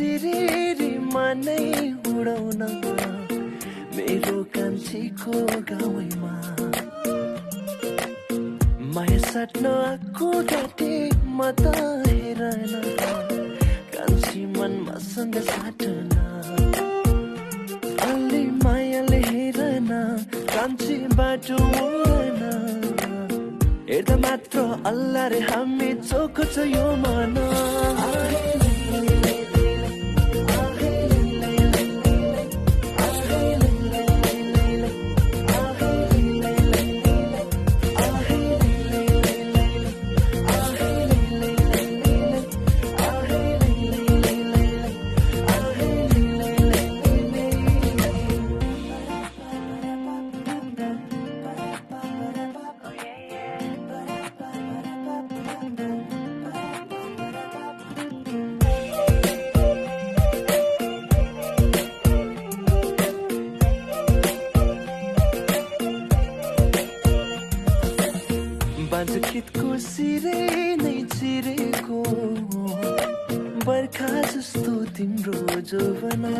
सिरिरीमा नै उडाउन मेरो कान्छीको गाउँमा माया साट्न आएको घाँटीमा त हेरन कान्छी मनमा सँग साटन अलि मायाले हेरन कान्छी बाटो उडन हेर्दा मात्र अल्लाह रे हामी चोखो छ यो मन बाँझखेतको सिरे नै चिरेको बर्खा जस्तो तिम्रो जोबना